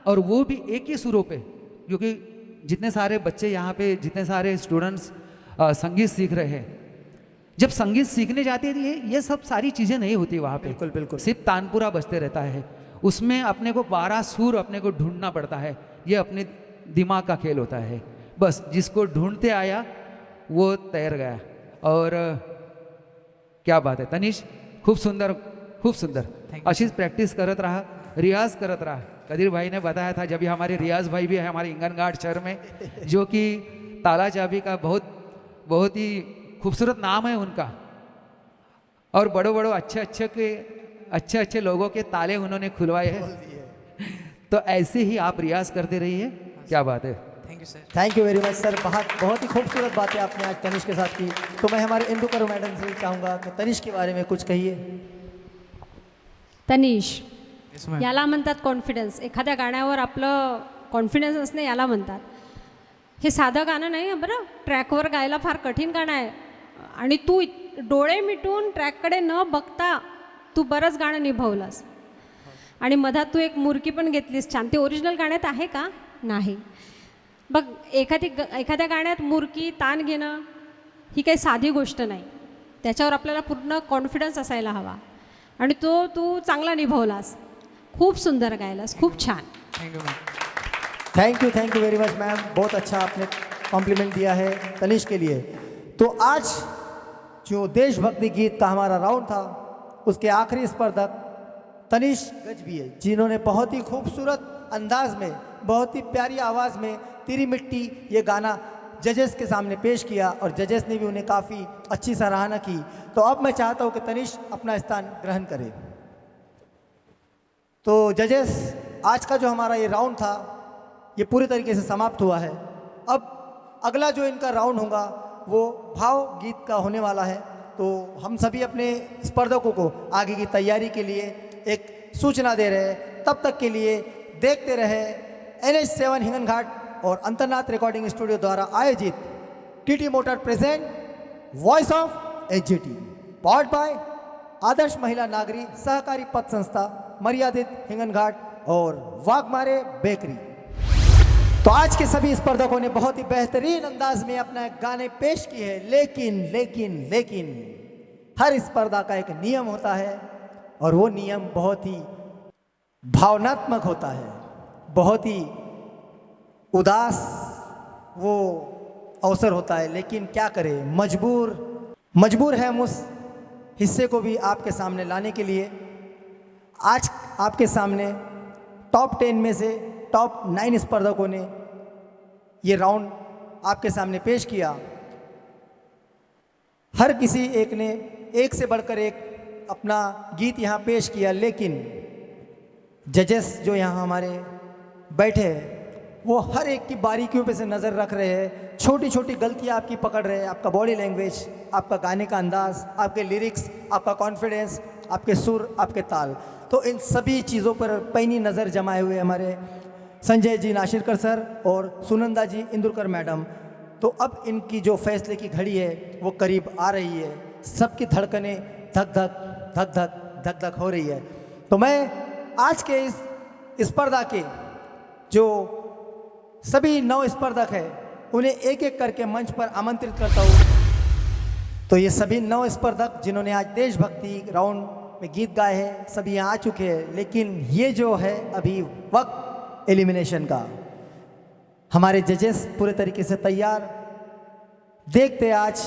और वो भी एक ही सुरों पे, क्योंकि जितने सारे बच्चे यहाँ पे, जितने सारे स्टूडेंट्स संगीत सीख रहे हैं, जब संगीत सीखने जाते हैं ये सब सारी चीज़ें नहीं होती वहाँ पे। बिल्कुल बिल्कुल। सिर्फ तानपुरा बजते रहता है, उसमें अपने को 12 सुर अपने को ढूंढना पड़ता है। ये अपने दिमाग का खेल होता है। बस जिसको ढूंढते आया वो तैर गया। और क्या बात है तनिष, खूप सुंदर खूप सुंदर। अशीच प्रैक्टिस करत रहा, रियाज करत रहा। कदीर भाई ने बताया था जब हमारे रियाज भाई भी है हमारे हिंगनघाट शहर में, जो कि ताला चाबी का बहुत ही खूबसूरत नाम है उनका। और बड़ो बड़ो अच्छे लोगों के ताले उन्होंने खुलवाए हैं। तो ऐसे ही आप रियाज करते रहिए। क्या बात है। Thank you sir. Thank you very much sir. बहुत ही खूबसूरत बातें आपने आज तनिष के साथ की। तो मैं हमारे इंदुकर मैडम से चाहूँगा कि तनिष के बारे में कुछ कहिए। Tanish, Yes, ma'am. याला म्हणतात कॉन्फिडन्स. एखाद्या गाण्यावर आपलं कॉन्फिडन्स असणे याला म्हणतात. हे साधं गाणं नाही आहे बरं, ट्रॅकवर गायला फार कठीण गाणं आहे. आणि तू डोळे मिटून ट्रॅककडे न बघता तू बरंच गाणं निभवलंस. आणि मधात तू एक मुरकी पण घेतलीस छान. ते ओरिजिनल गाण्यात आहे का? नाही. बघ, एखाद्या गाण्यात मुरकी तान घेणं ही काही साधी गोष्ट नाही. त्याच्यावर आपल्याला पूर्ण कॉन्फिडन्स असायला हवा. आणि तो तू चांगला निभवलास. खूप सुंदर गायलास, खूप छान. Thank you ma'am. Thank you very much ma'am. बहुत अच्छा आपने कॉम्प्लीमेंट दिया है तनिष के लिए। तो आज जो देशभक्ति गीत का हमारा राउंड था उसके आखिरी स्पर्धक तनिष गजबी है, जिन्होंने बहुत ही खूबसूरत अंदाज में, बहुत ही प्यारी आवाज़ में तेरी मिट्टी ये गाना जजेस के सामने पेश किया और जजेस ने भी उन्हें काफ़ी अच्छी सराहना की। तो अब मैं चाहता हूँ कि तनिष अपना स्थान ग्रहण करे। तो जजेस, आज का जो हमारा ये राउंड था ये पूरी तरीके से समाप्त हुआ है। अब अगला जो इनका राउंड होगा वो भाव गीत का होने वाला है। तो हम सभी अपने स्पर्धकों को आगे की तैयारी के लिए एक सूचना दे रहे हैं। तब तक के लिए देखते रहे NH7 हिंगनघाट और अंतरनाथ रिकॉर्डिंग स्टूडियो द्वारा आयोजित TT motor present voice of HJT, powered by Adarsh Mahila Nagari सहकारी पथ संस्था मर्यादित हिंगनघाट और वाघमारे बेकरी। तो आज के सभी स्पर्धकों ने बहुत ही बेहतरीन अंदाज में अपना गाने पेश किए हैं। लेकिन हर स्पर्धा का एक नियम होता है और वो नियम बहुत ही भावनात्मक होता है, बहुत ही उदास वो अवसर होता है। लेकिन क्या करें, मजबूर है हम उस हिस्से को भी आपके सामने लाने के लिए। आज आपके सामने टॉप 10 में से टॉप 9 स्पर्धकों ने ये राउंड आपके सामने पेश किया। हर किसी एक ने एक से बढ़कर एक अपना गीत यहाँ पेश किया। लेकिन जजेस जो यहाँ हमारे बैठे हैं वो हर एक की बारीकियों पे से नज़र रख रहे हैं, छोटी छोटी गलतियाँ आपकी पकड़ रहे हैं। आपका बॉडी लैंग्वेज, आपका गाने का अंदाज़, आपके लिरिक्स, आपका कॉन्फिडेंस, आपके सुर, आपके ताल। तो इन सभी चीज़ों पर पैनी नज़र जमाए हुए हमारे संजय जी नाशिरकर सर और सुनंदा जी इंदुरकर मैडम। तो अब इनकी जो फैसले की घड़ी है वो करीब आ रही है। सबकी धड़कनें धक धक हो रही है। तो मैं आज के इस स्पर्धा के जो सभी 9 स्पर्धक हैं उन्हें एक एक करके मंच पर आमंत्रित करता हूँ। तो ये सभी 9 स्पर्धक जिन्होंने आज देशभक्ति राउंड में गीत गाए हैं सभी यहाँ आ चुके हैं। लेकिन ये जो है अभी वक्त एलिमिनेशन का, हमारे जजेस पूरे तरीके से तैयार। देखते आज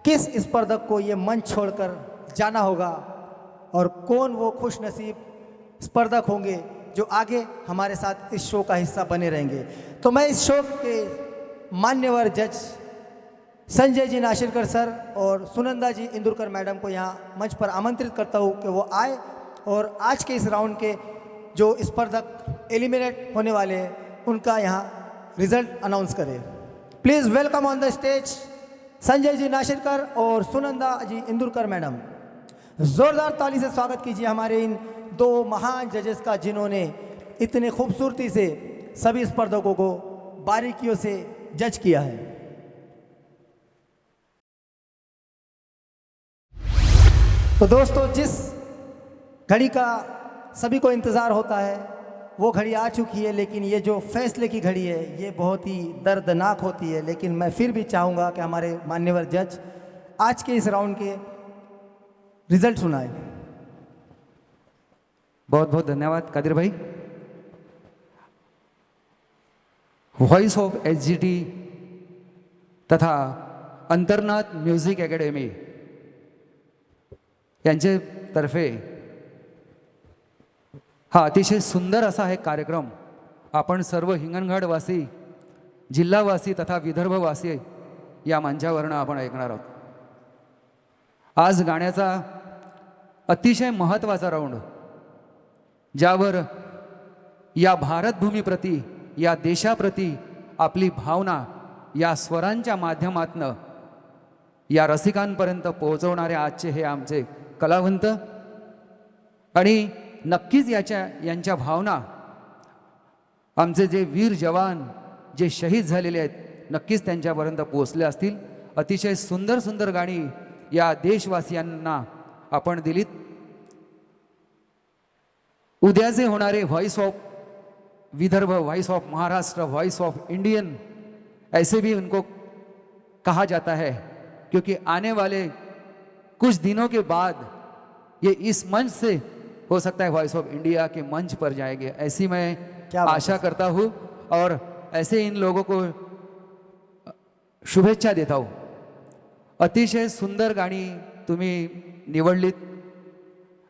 किस स्पर्धक को ये मंच छोड़कर जाना होगा और कौन वो खुश नसीब स्पर्धक होंगे जो आगे हमारे साथ इस शो का हिस्सा बने रहेंगे। तो मैं इस शो के मान्यवर जज संजय जी नाशिरकर सर और सुनंदा जी इंदुरकर मैडम को यहाँ मंच पर आमंत्रित करता हूँ कि वो आए और आज के इस राउंड के जो स्पर्धक एलिमिनेट होने वाले हैं उनका यहाँ रिजल्ट अनाउंस करें। Please welcome on the stage Sanjay ji Nashirkar और सुनंदा जी इंदुरकर मैडम। ज़ोरदार ताली से स्वागत कीजिए हमारे इन 2 महान जजेस का जिन्होंने इतने खूबसूरती से सभी स्पर्धकों को बारीकियों से जज किया है। तो दोस्तों, जिस घड़ी का सभी को इंतज़ार होता है वो घड़ी आ चुकी है। लेकिन ये जो फैसले की घड़ी है ये बहुत ही दर्दनाक होती है। लेकिन मैं फिर भी चाहूँगा कि हमारे मान्यवर जज आज के इस राउंड के रिजल्ट सुनाए। बहुत बहुत धन्यवाद कादिर भाई। वॉइस ऑफ एसजीटी तथा अंतर्नाद म्युझिक अकॅडमी यांच्यातर्फे हा अतिशय सुंदर असा एक कार्यक्रम आपण सर्व हिंगणघाटवासी, जिल्हावासी तथा विदर्भवासी या मंचावरनं आपण ऐकणार आहोत। आज गाण्याचा अतिशय महत्त्वाचा राऊंड, ज्यावर या भारतभूमीप्रती, या देशाप्रती आपली भावना या स्वरांच्या माध्यमातनं या रसिकांपर्यंत पोहोचवणारे आजचे हे आमचे कलावंत, आणि नक्कीच यांच्या भावना आमचे जे वीर जवान जे शहीद झालेले आहेत नक्कीच त्यांच्यापर्यंत पोहोचले असतील। अतिशय सुंदर सुंदर गाणी या देशवासियांना आपण दिलीत। उद्याचे होणारे voice of Vidarbha, voice of Maharashtra, voice of Indian, ऐसे भी उनको कहा जाता है, क्योंकि आने वाले कुछ दिनों के बाद ये इस मंच से हो सकता है वॉइस ऑफ इंडिया के मंच पर जाएंगे, ऐसी मैं आशा करता हूँ और ऐसे इन लोगों को शुभेच्छा देता हूँ। अतिशय सुंदर गाणी तुम्ही निवडलीत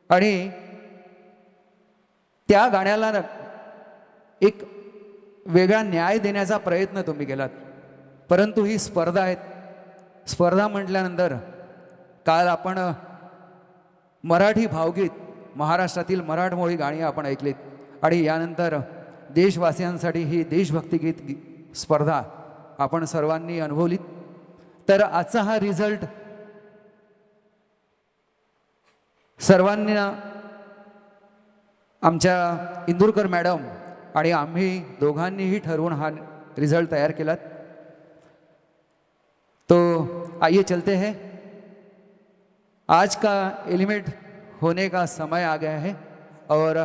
आणि त्या गाण्याला एक वेगळा न्याय देण्याचा प्रयत्न तुम्ही केलात, परंतु ही स्पर्धा आहे। स्पर्धा म्हटल्यानंतर काल आपण मराठी भावगीत, महाराष्ट्रातील मराठमोळी गाणी आपण ऐकलीत आणि यानंतर देशवासियांसाठी ही देशभक्तिगीत स्पर्धा आपण सर्वांनी अनुभवलीत। तर आजचा हा रिझल्ट सर्वांना, आमच्या इंदुरकर मॅडम आणि आम्ही दोघांनीही ठरवून हा रिजल्ट तैयार किया। तो आइए चलते हैं, आज का एलिमेंट होने का समय आ गया है और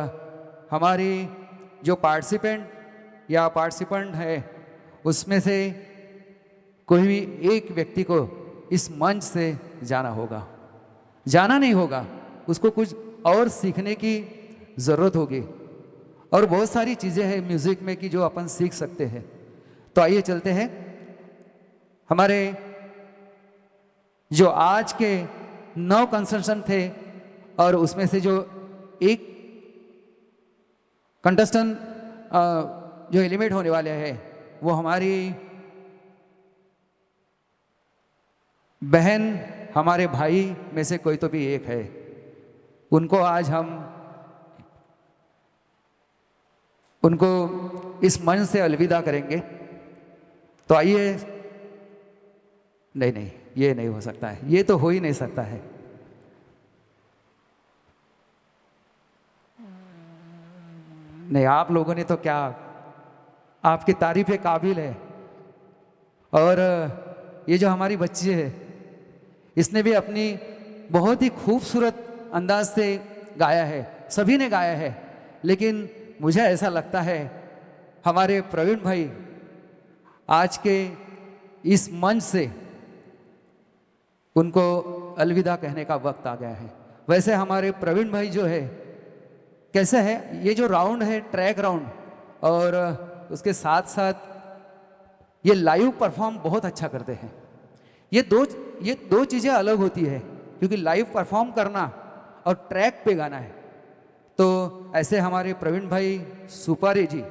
हमारी जो पार्टिसिपेंट है उसमें से कोई भी एक व्यक्ति को इस मंच से जाना होगा। जाना नहीं होगा, उसको कुछ और सीखने की ज़रूरत होगी और बहुत सारी चीज़ें हैं म्यूज़िक में कि जो अपन सीख सकते हैं। तो आइए चलते हैं। हमारे जो आज के 9 कंटेस्टेंट थे और उसमें से जो एक कंटेस्टेंट जो एलिमिनेट होने वाले हैं वो हमारी बहन, हमारे भाई में से कोई तो भी एक है। उनको आज हम उनको इस मंच से अलविदा करेंगे। तो आइए, नहीं, ये नहीं हो सकता है, ये तो हो ही नहीं सकता है। नहीं, आप लोगों ने तो क्या, आपकी तारीफ काबिल है। और ये जो हमारी बच्ची है इसने भी अपनी बहुत ही खूबसूरत अंदाज से गाया है, सभी ने गाया है, लेकिन मुझे ऐसा लगता है हमारे प्रवीण भाई आज के इस मंच से उनको अलविदा कहने का वक्त आ गया है। वैसे हमारे प्रवीण भाई जो है, कैसे है ये जो राउंड है ट्रैक राउंड, और उसके साथ साथ ये लाइव परफॉर्म बहुत अच्छा करते हैं। ये दो चीज़ें अलग होती है, क्योंकि लाइव परफॉर्म करना और ट्रैक पे गाना है। तो ऐसे हमारे प्रवीण भाई सुपारे जी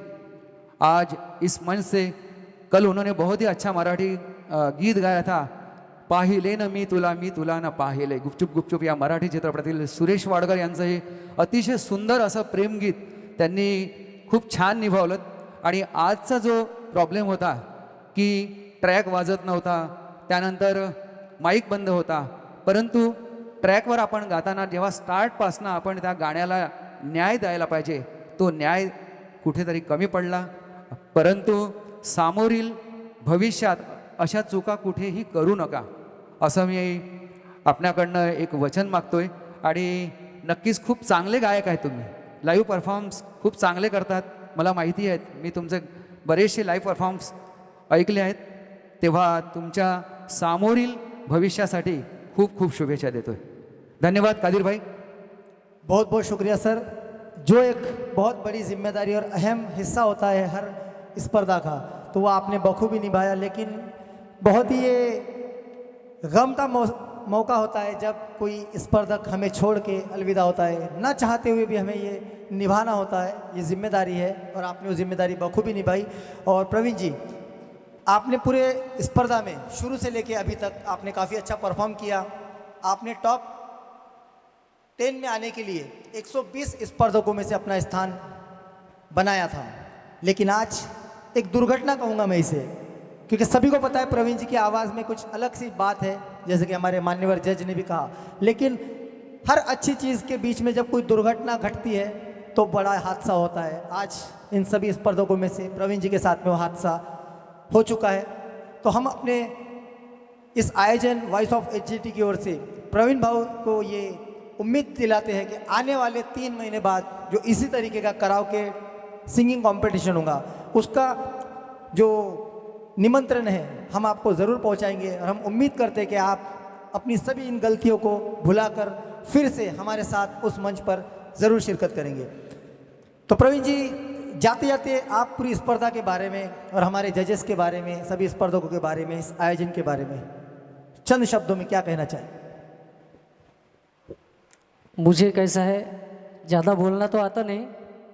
आज इस मंच से, कल उन्होंने बहुत ही अच्छा मराठी गीत गाया था, पाहिले न मी तुला न पाहिले, गुपचूप गुपचूप या मराठी चित्रपटातील सुरेश वाडकर यांचं हे अतिशय सुंदर असं प्रेमगीत त्यांनी खूप छान निभावलं। आणि आजचा जो प्रॉब्लेम होता की ट्रॅक वाजत नव्हता, त्यानंतर माईक बंद होता, परंतु ट्रॅकवर आपण गाताना जेव्हा स्टार्टपासनं आपण त्या गाण्याला न्याय द्यायला पाहिजे, तो न्याय कुठेतरी कमी पडला। परंतु सामोरील भविष्यात अशा चुका कुठेही करू नका असं मी आपल्याकडनं एक वचन मागतोय। आणि नक्कीच खूप चांगले गायक आहेत तुम्ही, लाईव्ह परफॉर्मन्स खूप चांगले करतात, मला माहिती आहे। मी तुमचे बरेचसे लाईव्ह परफॉर्मन्स ऐकले आहेत, तेव्हा तुमच्या सामोरील भविष्यासाठी खूप खूप शुभेच्छा देतोय. धन्यवाद कादिर भाई. बहुत बहुत शुक्रिया सर. जो एक बहुत बड़ी जिम्मेदारी और अहम हिस्सा होता है हर स्पर्धा का, तो वो आपने बखूबी निभाया. लेकिन बहुत ही ये गम का मौका होता है जब कोई स्पर्धक हमें छोड़ के अलविदा होता है. ना चाहते हुए भी हमें ये निभाना होता है, ये जिम्मेदारी है और आपने वो जिम्मेदारी बखूबी निभाई. और प्रवीण जी, आपने पूरे स्पर्धा में शुरू से लेके अभी तक आपने काफ़ी अच्छा परफॉर्म किया. आपने टॉप 10 में आने के लिए 120 स्पर्धकों में से अपना स्थान बनाया था. लेकिन आज एक दुर्घटना कहूँगा मैं इसे, क्योंकि सभी को पता है प्रवीण जी की आवाज़ में कुछ अलग सी बात है, जैसे कि हमारे मान्यवर जज ने भी कहा. लेकिन हर अच्छी चीज़ के बीच में जब कोई दुर्घटना घटती है तो बड़ा हादसा होता है. आज इन सभी स्पर्धकों में से प्रवीण जी के साथ में वो हादसा हो चुका है. तो हम अपने इस आयोजन वॉइस ऑफ एचजीटी की ओर से प्रवीण भाऊ को ये उम्मीद दिलाते हैं कि आने वाले 3 महीने बाद जो इसी तरीके का कराओके सिंगिंग कंपटीशन होगा, उसका जो निमंत्रण है हम आपको ज़रूर पहुंचाएंगे. और हम उम्मीद करते हैं कि आप अपनी सभी इन गलतियों को भुलाकर फिर से हमारे साथ उस मंच पर ज़रूर शिरकत करेंगे. तो प्रवीण जी, जाते जाते आप पूरी स्पर्धा के बारे में और हमारे जजेस के बारे में, सभी स्पर्धकों के बारे में, इस आयोजन के बारे में चंद शब्दों में क्या कहना चाहें? मुझे कैसा है, ज़्यादा बोलना तो आता नहीं,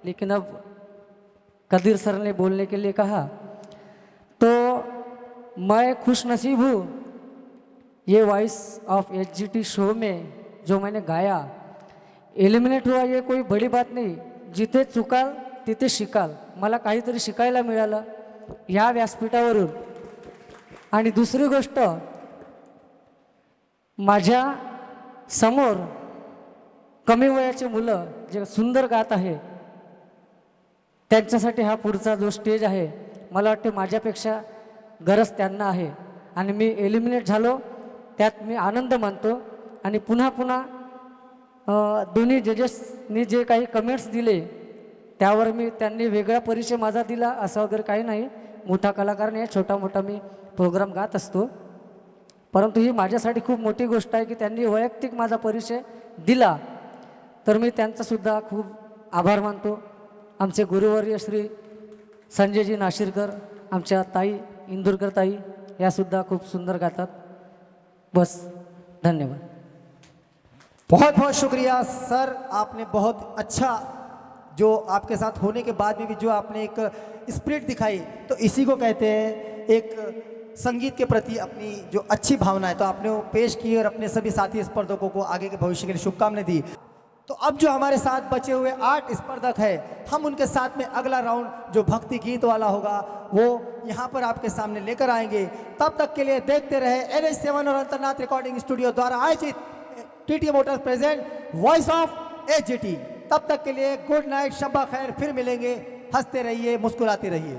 लेकिन अब कदीर सर ने बोलने के लिए कहा तो मैं खुश नसीब हूँ. ये वॉइस ऑफ एचजीटी शो में जो मैंने गाया, एलिमिनेट हुआ ये कोई बड़ी बात नाही. जिथे चुकाल तिथे शिकाल. मला काहीतरी शिकायला मिळालं ह्या व्यासपीठावरून. आणि दुसरी गोष्ट, माझ्या समोर कमी वयाचे मुलं जे सुंदर गात आहे, त्यांच्यासाठी हा पुढचा जो स्टेज आहे, मला वाटते माझ्यापेक्षा गरज त्यांना आहे. आणि मी एलिमिनेट झालो त्यात मी आनंद मानतो. आणि पुन्हा पुन्हा दोन्ही जजेसनी जे काही कमेंट्स दिले त्यावर त्यांनी वेगळा परिचय माझा दिला असं वगैरे काही नाही. मोठा कलाकार नाही, छोटा मोठा मी प्रोग्राम गात असतो. परंतु ही माझ्यासाठी खूप मोठी गोष्ट आहे की त्यांनी वैयक्तिक माझा परिचय दिला. तर मी त्यांचासुद्धा खूप आभार मानतो. आमचे गुरुवर्य श्री संजयजी नाशिरकर, आमच्या ताई इंदुरकर ताई, यासुद्धा खूप सुंदर गातात. बस, धन्यवाद. बहुत बहुत शुक्रिया सर. आपने बहुत अच्छा, जो आपके साथ होने के बाद में भी जो आपने एक स्पिरिट दिखाई, तो इसी को कहते हैं एक संगीत के प्रति अपनी जो अच्छी भावना है, तो आपने वो पेश की और अपने सभी साथी स्पर्धकों को आगे के भविष्य के लिए शुभकामनाएं दी. तो अब जो हमारे साथ बचे हुए 8 स्पर्धक हैं, हम उनके साथ में अगला राउंड जो भक्ति गीत वाला होगा वो यहाँ पर आपके सामने लेकर आएंगे. तब तक के लिए देखते रहे NH7 और अंतरनाथ रिकॉर्डिंग स्टूडियो द्वारा आयोजित TTM Motors present voice of HGT. तब तक के लिए गुड नाइट, शब्बा खैर. फिर मिलेंगे. हंसते रहिए, मुस्कुराते रहिए.